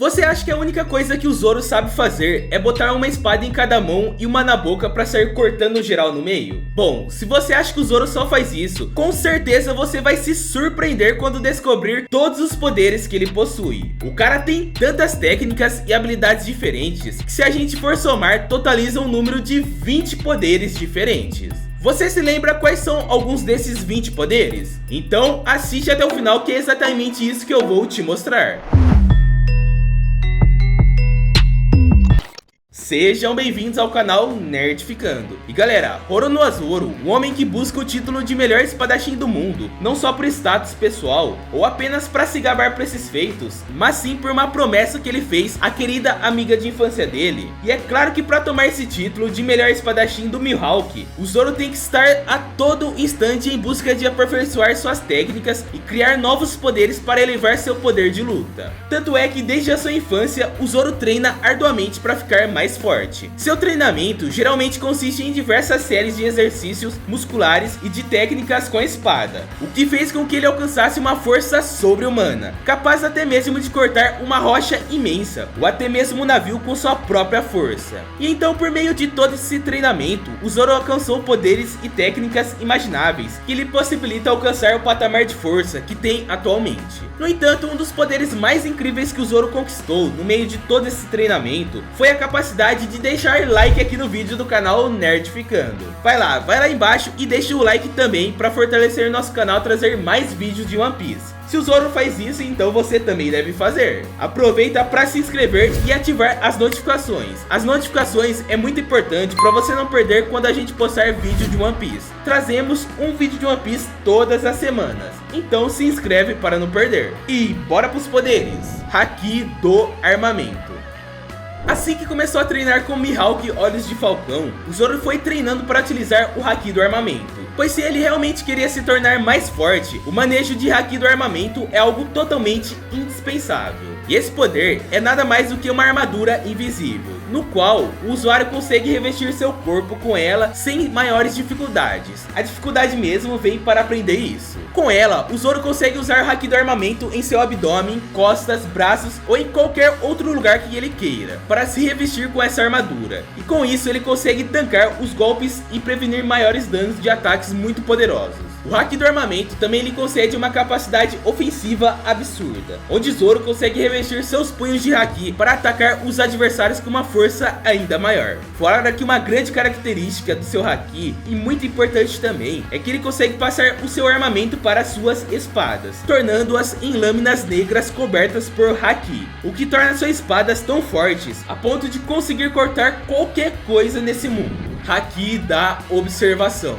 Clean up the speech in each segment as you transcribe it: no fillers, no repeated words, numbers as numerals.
Você acha que a única coisa que o Zoro sabe fazer é botar uma espada em cada mão e uma na boca pra sair cortando geral no meio? Bom, se você acha que o Zoro só faz isso, com certeza você vai se surpreender quando descobrir todos os poderes que ele possui. O cara tem tantas técnicas e habilidades diferentes que, se a gente for somar, totaliza um número de 20 poderes diferentes. Você se lembra quais são alguns desses 20 poderes? Então assiste até o final, que é exatamente isso que eu vou te mostrar. Sejam bem-vindos ao canal Nerdificando. E galera, Roronoa Zoro, o homem que busca o título de melhor espadachim do mundo, não só por status pessoal, ou apenas para se gabar por esses feitos, mas sim por uma promessa que ele fez à querida amiga de infância dele. E é claro que para tomar esse título de melhor espadachim do Mihawk, o Zoro tem que estar a todo instante em busca de aperfeiçoar suas técnicas e criar novos poderes para elevar seu poder de luta. Tanto é que desde a sua infância, o Zoro treina arduamente para ficar mais forte. Seu treinamento geralmente consiste em diversas séries de exercícios musculares e de técnicas com a espada, o que fez com que ele alcançasse uma força sobre-humana, capaz até mesmo de cortar uma rocha imensa, ou até mesmo um navio com sua própria força. E então, por meio de todo esse treinamento, o Zoro alcançou poderes e técnicas imagináveis que lhe possibilitam alcançar o patamar de força que tem atualmente. No entanto, um dos poderes mais incríveis que o Zoro conquistou no meio de todo esse treinamento foi a capacidade de deixar like aqui no vídeo do canal Nerdificando. Vai lá embaixo e deixa o like também para fortalecer nosso canal e trazer mais vídeos de One Piece. Se o Zoro faz isso, então você também deve fazer. Aproveita para se inscrever e ativar as notificações. As notificações é muito importante para você não perder quando a gente postar vídeo de One Piece. Trazemos um vídeo de One Piece todas as semanas, então se inscreve para não perder. E bora pros poderes. Haki do armamento. Assim que começou a treinar com Mihawk Olhos de Falcão, o Zoro foi treinando para utilizar o Haki do armamento, pois se ele realmente queria se tornar mais forte, o manejo de Haki do armamento é algo totalmente indispensável. E esse poder é nada mais do que uma armadura invisível, no qual o usuário consegue revestir seu corpo com ela sem maiores dificuldades. A dificuldade mesmo vem para aprender isso. Com ela, o Zoro consegue usar o Haki do armamento em seu abdômen, costas, braços ou em qualquer outro lugar que ele queira, para se revestir com essa armadura. E com isso ele consegue tancar os golpes e prevenir maiores danos de ataques muito poderosos. O Haki do armamento também lhe concede uma capacidade ofensiva absurda, onde Zoro consegue revestir seus punhos de Haki para atacar os adversários com uma força ainda maior. Fora que uma grande característica do seu Haki, e muito importante também, é que ele consegue passar o seu armamento para suas espadas, tornando-as em lâminas negras cobertas por Haki, o que torna suas espadas tão fortes a ponto de conseguir cortar qualquer coisa nesse mundo. Haki da observação.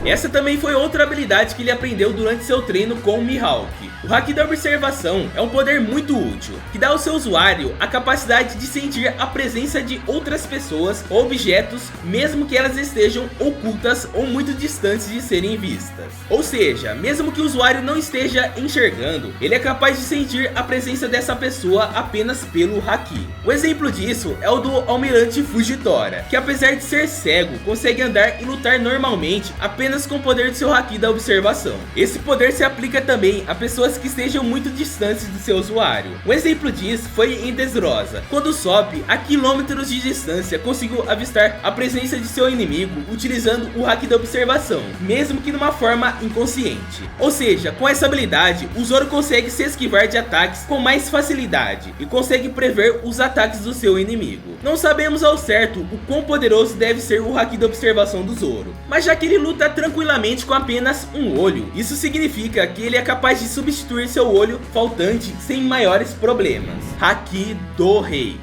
Essa também foi outra habilidade que ele aprendeu durante seu treino com o Mihawk. O Haki da observação é um poder muito útil, que dá ao seu usuário a capacidade de sentir a presença de outras pessoas ou objetos, mesmo que elas estejam ocultas ou muito distantes de serem vistas. Ou seja, mesmo que o usuário não esteja enxergando, ele é capaz de sentir a presença dessa pessoa apenas pelo Haki. O exemplo disso é o do Almirante Fujitora, que apesar de ser cego, consegue andar e lutar normalmente apenas com o poder do seu Haki da observação. Esse poder se aplica também a pessoas que estejam muito distantes do seu usuário. Um exemplo disso foi em Dressrosa, quando Sop, a quilômetros de distância, conseguiu avistar a presença de seu inimigo utilizando o Haki da observação, mesmo que numa forma inconsciente. Ou seja, com essa habilidade, o Zoro consegue se esquivar de ataques com mais facilidade e consegue prever os ataques do seu inimigo. Não sabemos ao certo o quão poderoso deve ser o Haki da observação do Zoro, mas já que ele luta tranquilamente com apenas um olho, isso significa que ele é capaz de substituir seu olho faltante sem maiores problemas. Haki do Rei.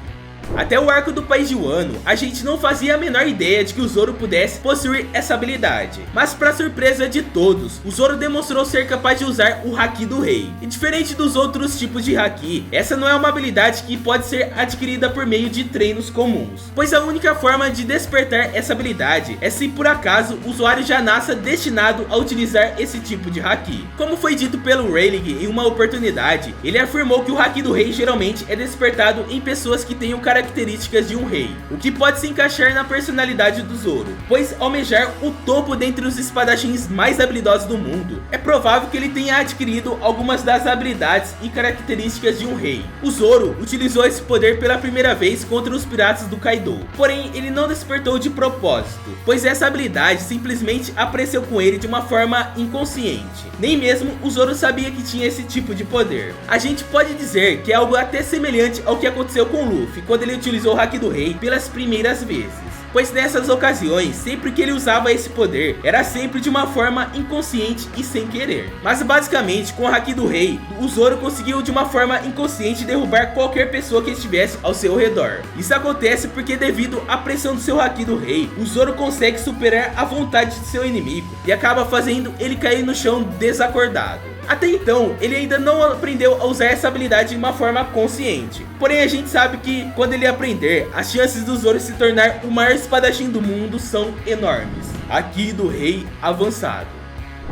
Até o arco do País de Wano, a gente não fazia a menor ideia de que o Zoro pudesse possuir essa habilidade. Mas para surpresa de todos, o Zoro demonstrou ser capaz de usar o Haki do Rei. E diferente dos outros tipos de Haki, essa não é uma habilidade que pode ser adquirida por meio de treinos comuns, pois a única forma de despertar essa habilidade é se por acaso o usuário já nasça destinado a utilizar esse tipo de Haki. Como foi dito pelo Rayleigh em uma oportunidade, ele afirmou que o Haki do Rei geralmente é despertado em pessoas que têm o características de um rei, o que pode se encaixar na personalidade do Zoro, pois almejar o topo dentre os espadachins mais habilidosos do mundo, é provável que ele tenha adquirido algumas das habilidades e características de um rei. O Zoro utilizou esse poder pela primeira vez contra os piratas do Kaido, porém ele não despertou de propósito, pois essa habilidade simplesmente apareceu com ele de uma forma inconsciente. Nem mesmo o Zoro sabia que tinha esse tipo de poder. A gente pode dizer que é algo até semelhante ao que aconteceu com Luffy quando ele utilizou o Haki do Rei pelas primeiras vezes, pois nessas ocasiões, sempre que ele usava esse poder, era sempre de uma forma inconsciente e sem querer. Mas basicamente, com o Haki do Rei, o Zoro conseguiu de uma forma inconsciente derrubar qualquer pessoa que estivesse ao seu redor. Isso acontece porque devido à pressão do seu Haki do Rei, o Zoro consegue superar a vontade de seu inimigo e acaba fazendo ele cair no chão desacordado. Até então, ele ainda não aprendeu a usar essa habilidade de uma forma consciente. Porém, a gente sabe que quando ele aprender, as chances do Zoro se tornar o maior espadachim do mundo são enormes. Haki do Rei avançado.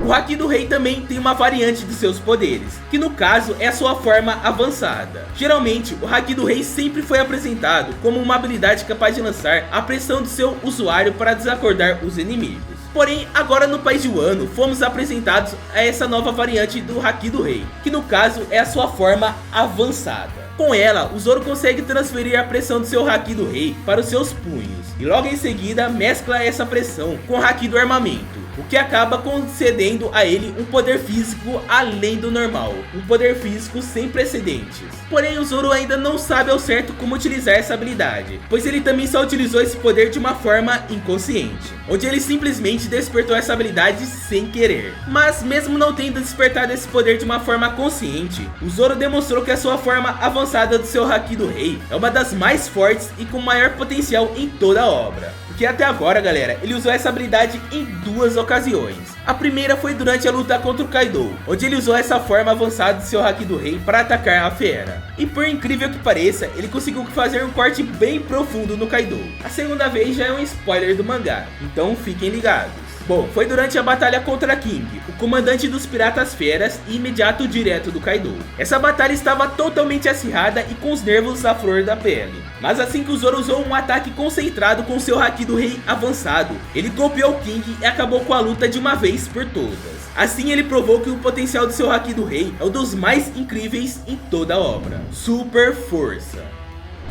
O Haki do Rei também tem uma variante de seus poderes, que no caso é a sua forma avançada. Geralmente, o Haki do Rei sempre foi apresentado como uma habilidade capaz de lançar a pressão do seu usuário para desacordar os inimigos. Porém, agora no país de Wano, fomos apresentados a essa nova variante do Haki do Rei, que no caso é a sua forma avançada. Com ela, o Zoro consegue transferir a pressão do seu Haki do Rei para os seus punhos, e logo em seguida mescla essa pressão com o Haki do armamento, o que acaba concedendo a ele um poder físico além do normal, um poder físico sem precedentes. Porém, o Zoro ainda não sabe ao certo como utilizar essa habilidade, pois ele também só utilizou esse poder de uma forma inconsciente, onde ele simplesmente despertou essa habilidade sem querer. Mas mesmo não tendo despertado esse poder de uma forma consciente, o Zoro demonstrou que a sua forma avançada do seu Haki do Rei é uma das mais fortes e com maior potencial em toda a obra. Porque até agora, galera, ele usou essa habilidade em duas ocasiões. A primeira foi durante a luta contra o Kaido, onde ele usou essa forma avançada do seu Haki do Rei para atacar a fera. E por incrível que pareça, ele conseguiu fazer um corte bem profundo no Kaido. A segunda vez já é um spoiler do mangá, então fiquem ligados. Bom, foi durante a batalha contra King, o comandante dos piratas feras e imediato direto do Kaido. Essa batalha estava totalmente acirrada e com os nervos à flor da pele. Mas assim que o Zoro usou um ataque concentrado com seu Haki do Rei avançado, ele golpeou King e acabou com a luta de uma vez por todas. Assim ele provou que o potencial do seu Haki do Rei é um dos mais incríveis em toda a obra. Super força.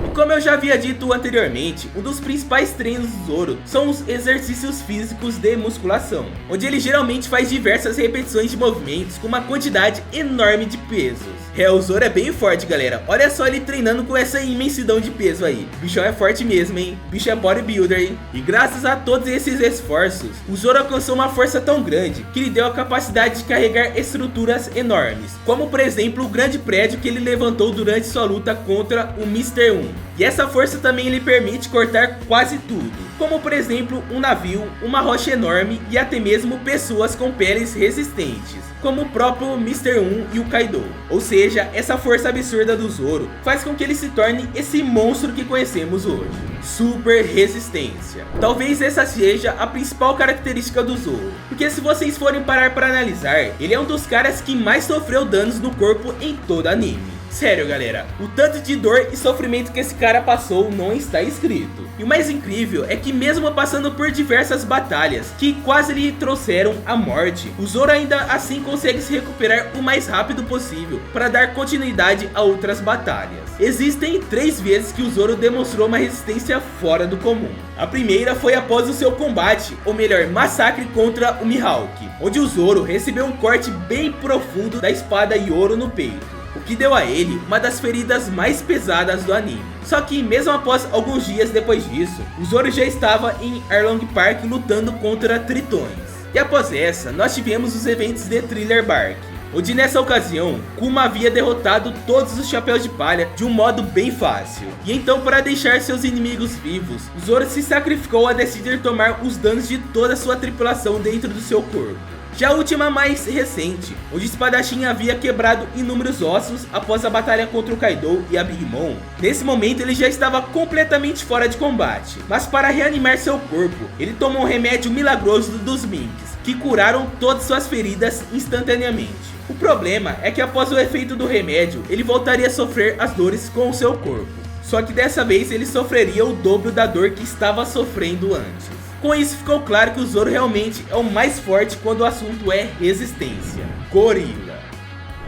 E como eu já havia dito anteriormente, um dos principais treinos do Zoro são os exercícios físicos de musculação, onde ele geralmente faz diversas repetições de movimentos com uma quantidade enorme de pesos. O Zoro é bem forte, galera. Olha só ele treinando com essa imensidão de peso aí. O bichão é forte mesmo, hein? O bicho é bodybuilder, hein? E graças a todos esses esforços, o Zoro alcançou uma força tão grande que lhe deu a capacidade de carregar estruturas enormes, como por exemplo o grande prédio que ele levantou durante sua luta contra o Mr. 1. E essa força também lhe permite cortar quase tudo, como por exemplo um navio, uma rocha enorme e até mesmo pessoas com peles resistentes, como o próprio Mr. 1 e o Kaido. Ou seja, essa força absurda do Zoro faz com que ele se torne esse monstro que conhecemos hoje. Super resistência. Talvez essa seja a principal característica do Zoro, porque se vocês forem parar para analisar, ele é um dos caras que mais sofreu danos no corpo em todo anime. Sério, galera, o tanto de dor e sofrimento que esse cara passou não está escrito. E o mais incrível é que mesmo passando por diversas batalhas que quase lhe trouxeram a morte, o Zoro ainda assim consegue se recuperar o mais rápido possível para dar continuidade a outras batalhas. Existem 3 vezes que o Zoro demonstrou uma resistência fora do comum. A primeira foi após o seu combate, ou melhor, massacre contra o Mihawk, onde o Zoro recebeu um corte bem profundo da espada Yoro no peito, o que deu a ele uma das feridas mais pesadas do anime. Só que mesmo após alguns dias depois disso, o Zoro já estava em Arlong Park lutando contra tritões. E após essa, nós tivemos os eventos de Thriller Bark, onde nessa ocasião, Kuma havia derrotado todos os chapéus de palha de um modo bem fácil. E então, para deixar seus inimigos vivos, o Zoro se sacrificou a decidir tomar os danos de toda a sua tripulação dentro do seu corpo. Já a última mais recente, onde o espadachim havia quebrado inúmeros ossos após a batalha contra o Kaido e a Big Mom. Nesse momento ele já estava completamente fora de combate, mas para reanimar seu corpo, ele tomou um remédio milagroso dos Minks, que curaram todas suas feridas instantaneamente. O problema é que após o efeito do remédio, ele voltaria a sofrer as dores com o seu corpo. só que dessa vez ele sofreria o dobro da dor que estava sofrendo antes. Com isso ficou claro que o Zoro realmente é o mais forte quando o assunto é resistência. Gorila.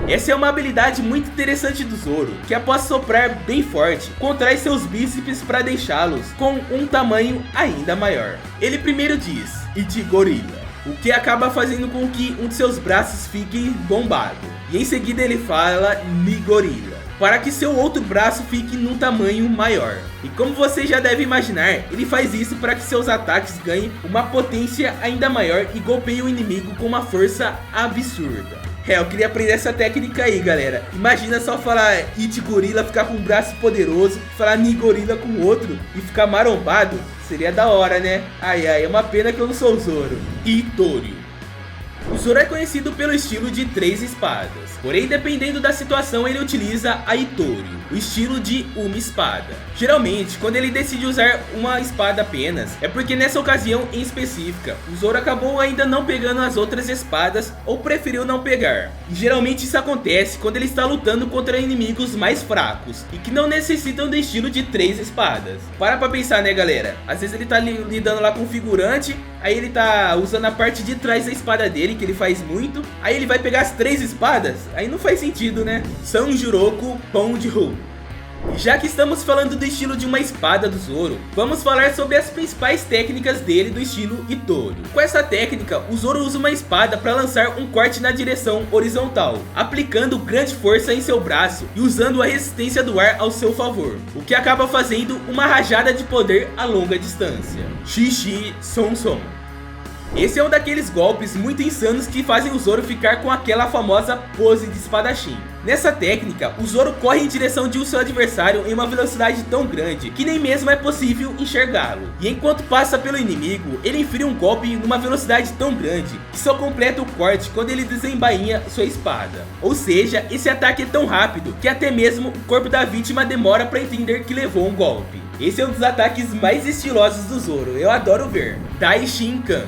Essa é uma habilidade muito interessante do Zoro, que após soprar bem forte, contrai seus bíceps para deixá-los com um tamanho ainda maior. Ele primeiro diz, Ichi Gorila, o que acaba fazendo com que um de seus braços fique bombado. E em seguida ele fala Ni Gorila, para que seu outro braço fique num tamanho maior. E como você já deve imaginar, ele faz isso para que seus ataques ganhem uma potência ainda maior e golpeiem o inimigo com uma força absurda. Eu queria aprender essa técnica aí, galera. Imagina só falar Ichi Gorila, ficar com um braço poderoso, falar Ni Gorila com o outro e ficar marombado. Seria da hora, né? Ai, é uma pena que eu não sou o Zoro. Itório. O Zoro é conhecido pelo estilo de 3 espadas, porém dependendo da situação ele utiliza a Itório, o estilo de uma espada. Geralmente, quando ele decide usar uma espada apenas, é porque nessa ocasião em específica, o Zoro acabou ainda não pegando as outras espadas ou preferiu não pegar. E geralmente isso acontece quando ele está lutando contra inimigos mais fracos e que não necessitam do estilo de 3 espadas. Para pra pensar, né, galera? Às vezes ele tá lidando lá com um figurante, aí ele tá usando a parte de trás da espada dele, que ele faz muito, aí ele vai pegar as 3 espadas? Aí não faz sentido, né? Sanjuroku Ponjou. Já que estamos falando do estilo de uma espada do Zoro, vamos falar sobre as principais técnicas dele do estilo Itório. Com essa técnica, o Zoro usa uma espada para lançar um corte na direção horizontal, aplicando grande força em seu braço e usando a resistência do ar ao seu favor, o que acaba fazendo uma rajada de poder a longa distância. Xixi Som Som. Esse é um daqueles golpes muito insanos que fazem o Zoro ficar com aquela famosa pose de espadachim. Nessa técnica, o Zoro corre em direção de seu adversário em uma velocidade tão grande que nem mesmo é possível enxergá-lo. E enquanto passa pelo inimigo, ele infere um golpe numa velocidade tão grande que só completa o corte quando ele desembainha sua espada. Ou seja, esse ataque é tão rápido que até mesmo o corpo da vítima demora para entender que levou um golpe. Esse é um dos ataques mais estilosos do Zoro, eu adoro ver. Dai Shinkan.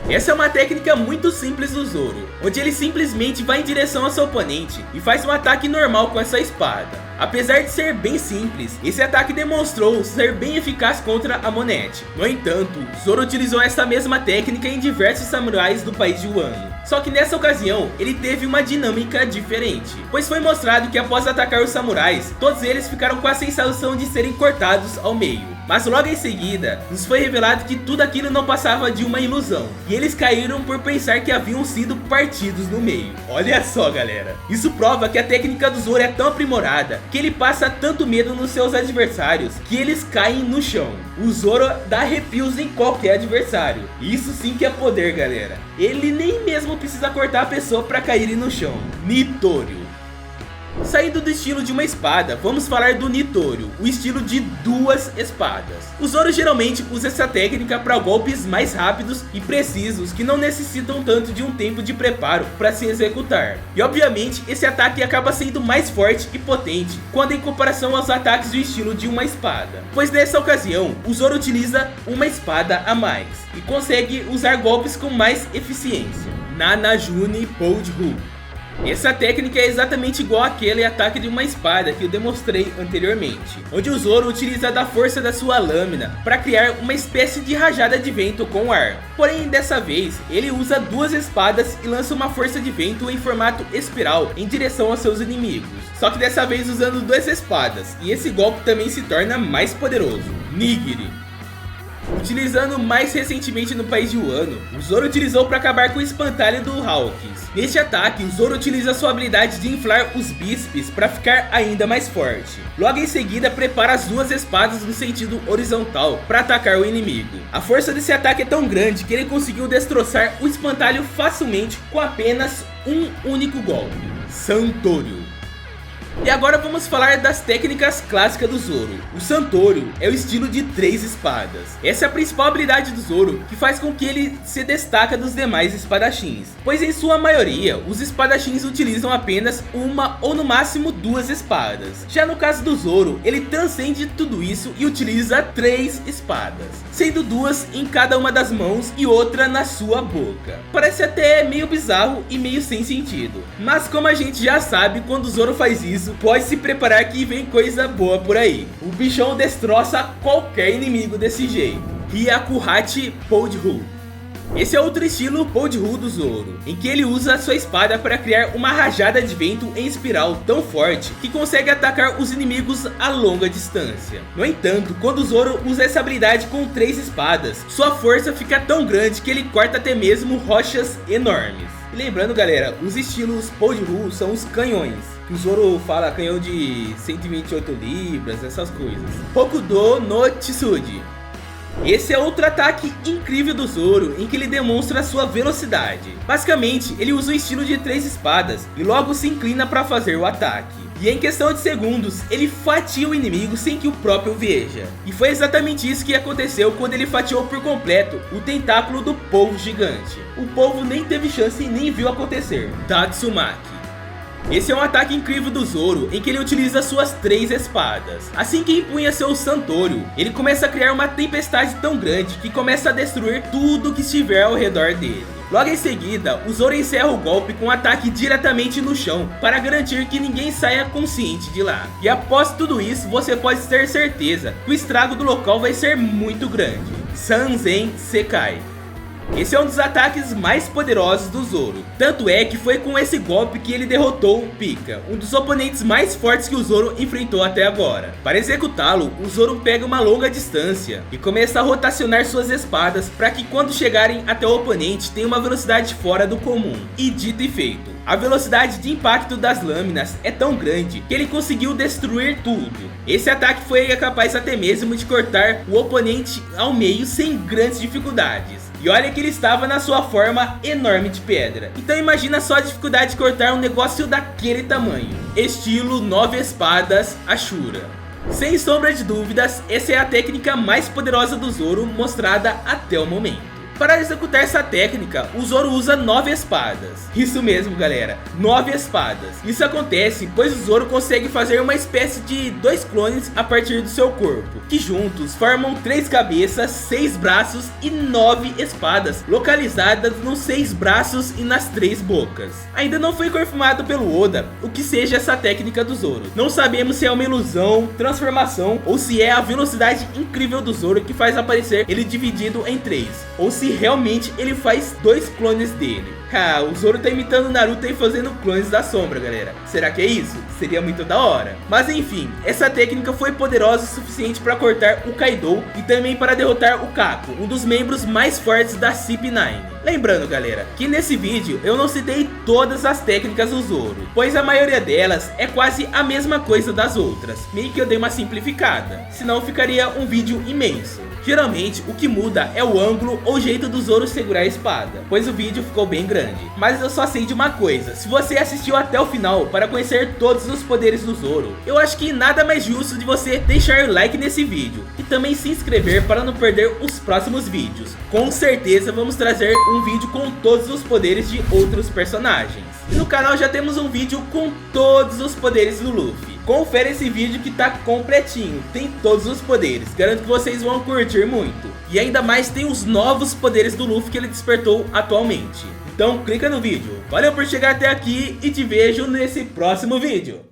Essa é uma técnica muito simples do Zoro, onde ele simplesmente vai em direção ao seu oponente e faz um ataque normal com essa espada. Apesar de ser bem simples, esse ataque demonstrou ser bem eficaz contra a Monete. No entanto, Zoro utilizou essa mesma técnica em diversos samurais do país de Wano. Só que nessa ocasião, ele teve uma dinâmica diferente, pois foi mostrado que após atacar os samurais, todos eles ficaram com a sensação de serem cortados ao meio. Mas logo em seguida, nos foi revelado que tudo aquilo não passava de uma ilusão, e eles caíram por pensar que haviam sido partidos no meio. Olha só, galera, isso prova que a técnica do Zoro é tão aprimorada, que ele passa tanto medo nos seus adversários, que eles caem no chão. O Zoro dá arrepios em qualquer adversário. Isso sim que é poder, galera. Ele nem mesmo precisa cortar a pessoa para cair no chão. Nitório. Saindo do estilo de uma espada, vamos falar do Nitório, o estilo de 2 espadas. O Zoro geralmente usa essa técnica para golpes mais rápidos e precisos que não necessitam tanto de um tempo de preparo para se executar. E obviamente esse ataque acaba sendo mais forte e potente quando em comparação aos ataques do estilo de uma espada, pois nessa ocasião o Zoro utiliza uma espada a mais e consegue usar golpes com mais eficiência. Nanajune Poujou. Essa técnica é exatamente igual àquele ataque de uma espada que eu demonstrei anteriormente, onde o Zoro utiliza da força da sua lâmina para criar uma espécie de rajada de vento com o ar. Porém, dessa vez, ele usa 2 espadas e lança uma força de vento em formato espiral em direção aos seus inimigos. Só que dessa vez usando 2 espadas, e esse golpe também se torna mais poderoso. Nigiri. Utilizando mais recentemente no país de Wano, o Zoro utilizou para acabar com o espantalho do Hawkins. Neste ataque, o Zoro utiliza sua habilidade de inflar os bíceps para ficar ainda mais forte. Logo em seguida, prepara as 2 espadas no sentido horizontal para atacar o inimigo. A força desse ataque é tão grande que ele conseguiu destroçar o espantalho facilmente com apenas um único golpe. Santorio. E agora vamos falar das técnicas clássicas do Zoro. O Santorio é o estilo de 3 espadas. Essa é a principal habilidade do Zoro, que faz com que ele se destaca dos demais espadachins, pois em sua maioria, os espadachins utilizam apenas uma ou no máximo 2 espadas. Já no caso do Zoro, ele transcende tudo isso e utiliza 3 espadas, sendo 2 em cada uma das mãos e outra na sua boca. Parece até meio bizarro e meio sem sentido, mas como a gente já sabe, quando o Zoro faz isso, aviso, pode se preparar que vem coisa boa por aí. O bichão destroça qualquer inimigo desse jeito. Hyakuhachi Poudhu. Esse é outro estilo Poudhu do Zoro, em que ele usa sua espada para criar uma rajada de vento em espiral tão forte que consegue atacar os inimigos a longa distância. No entanto, quando o Zoro usa essa habilidade com 3 espadas, sua força fica tão grande que ele corta até mesmo rochas enormes. E lembrando, galera, os estilos Poudhu são os canhões. O Zoro fala canhão de 128 libras, essas coisas. Hokudo no Tsuji. Esse é outro ataque incrível do Zoro, em que ele demonstra sua velocidade. Basicamente, ele usa o estilo de 3 espadas e logo se inclina para fazer o ataque. E em questão de segundos, ele fatia o inimigo sem que o próprio veja. E foi exatamente isso que aconteceu quando ele fatiou por completo o tentáculo do polvo gigante. O polvo nem teve chance e nem viu acontecer. Tatsumaki. Esse é um ataque incrível do Zoro, em que ele utiliza suas 3 espadas. Assim que empunha seu Santorio, ele começa a criar uma tempestade tão grande que começa a destruir tudo que estiver ao redor dele. Logo em seguida, o Zoro encerra o golpe com um ataque diretamente no chão, para garantir que ninguém saia consciente de lá. E após tudo isso, você pode ter certeza que o estrago do local vai ser muito grande. Sanzen Sekai. Esse é um dos ataques mais poderosos do Zoro. Tanto é que foi com esse golpe que ele derrotou o Pika, um dos oponentes mais fortes que o Zoro enfrentou até agora. Para executá-lo, o Zoro pega uma longa distância e começa a rotacionar suas espadas para que quando chegarem até o oponente tenha uma velocidade fora do comum. E dito e feito, a velocidade de impacto das lâminas é tão grande que ele conseguiu destruir tudo. Esse ataque foi capaz até mesmo de cortar o oponente ao meio sem grandes dificuldades. E olha que ele estava na sua forma enorme de pedra. Então imagina só a dificuldade de cortar um negócio daquele tamanho. Estilo 9 espadas Ashura. Sem sombra de dúvidas, essa é a técnica mais poderosa do Zoro mostrada até o momento. Para executar essa técnica, o Zoro usa 9 espadas. Isso mesmo, galera, 9 espadas. Isso acontece pois o Zoro consegue fazer uma espécie de 2 clones a partir do seu corpo, que juntos formam 3 cabeças, 6 braços e 9 espadas, localizadas nos 6 braços e nas 3 bocas. Ainda não foi confirmado pelo Oda o que seja essa técnica do Zoro. Não sabemos se é uma ilusão, transformação ou se é a velocidade incrível do Zoro que faz aparecer ele dividido em 3, ou se realmente ele faz 2 clones dele. O Zoro tá imitando o Naruto e fazendo clones da sombra, galera. Será que é isso? Seria muito da hora. Mas enfim, essa técnica foi poderosa o suficiente para cortar o Kaido e também para derrotar o Kako, um dos membros mais fortes da CP9. Lembrando, galera, que nesse vídeo eu não citei todas as técnicas do Zoro, pois a maioria delas é quase a mesma coisa das outras. Meio que eu dei uma simplificada, senão ficaria um vídeo imenso. Geralmente o que muda é o ângulo ou jeito do Zoro segurar a espada, pois o vídeo ficou bem grande. Mas eu só sei de uma coisa: se você assistiu até o final para conhecer todos os poderes do Zoro, eu acho que nada mais justo de você deixar o like nesse vídeo e também se inscrever para não perder os próximos vídeos. Com certeza vamos trazer um vídeo com todos os poderes de outros personagens. E no canal já temos um vídeo com todos os poderes do Luffy. Confere esse vídeo que tá completinho, tem todos os poderes, garanto que vocês vão curtir muito. E ainda mais tem os novos poderes do Luffy que ele despertou atualmente. Então clica no vídeo. Valeu por chegar até aqui e te vejo nesse próximo vídeo.